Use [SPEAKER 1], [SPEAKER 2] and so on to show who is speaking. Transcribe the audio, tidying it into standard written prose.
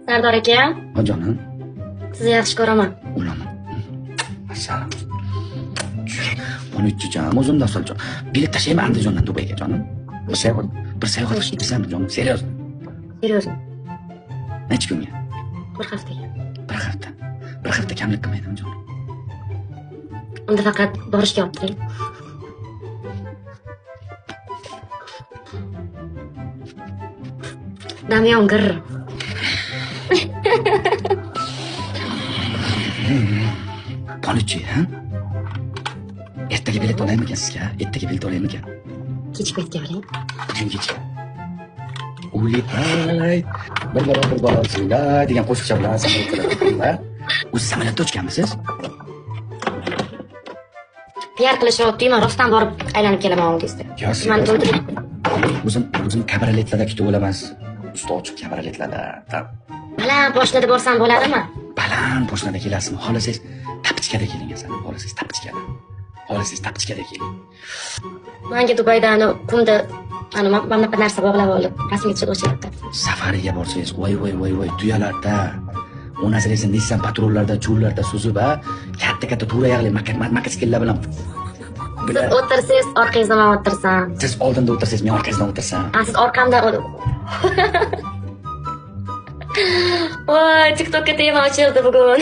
[SPEAKER 1] Sardor aka,
[SPEAKER 2] Jonim,
[SPEAKER 1] sizni yaxshi ko'raman.
[SPEAKER 2] unaman. Masalan. Buni jonim, o'zimda soljon. Bilet tashlayman Andijondan Dubayga jonim. Bir sayohat qilsam jonim, serios.
[SPEAKER 1] Seryozni,
[SPEAKER 2] Necha kunga?
[SPEAKER 1] bir haftaga.
[SPEAKER 2] Bir hafta. Bir hafta kamlik qilmaydimi jonim?
[SPEAKER 1] Unda faqat borishga olib turing. Damiyon gir.
[SPEAKER 2] Bonichi, ha? Ertaga bilet olaymikan sizga? Ertaga bilet olaymikan?
[SPEAKER 1] Kechki paytga oling.
[SPEAKER 2] Bugun kecha. Ulipay, bir bolasingda degan qo'shiqcha bilan samolyotda. O'z samolyotda uchganmisiz?
[SPEAKER 1] PR qilishyapti-yu, men rostdan borib aylanib kelaman oldingizda. Mani to'ldirib.
[SPEAKER 2] O'zim kabaretlarda kutib olaman. Usta ochiq kabaretlarda.
[SPEAKER 1] Baland poshnada borsam bo'ladimi?
[SPEAKER 2] Baland poshnada kelasizmi? Xohlasangiz tapchkada keling asan. Xohlasangiz tapchkada. Xohlasangiz tapchkada keling.
[SPEAKER 1] Menga Dubayda qumda mana bunaqa narsa bog'lab olib, rasmga tushib o'chyapti.
[SPEAKER 2] Safariga borsangiz, voy, tuyalarda, o'nasiz Nissan patrullarda, cho'llarda suzib, katta to'ra yag'li makaskellar bilan
[SPEAKER 1] Siz o'tirsangiz, orqangizda men o'tirsam.
[SPEAKER 2] siz oldinda o'tirsangiz, men orqangizdan o'tirsam.
[SPEAKER 1] Siz orqamda Voy, TikTokka tema ochildi bugun.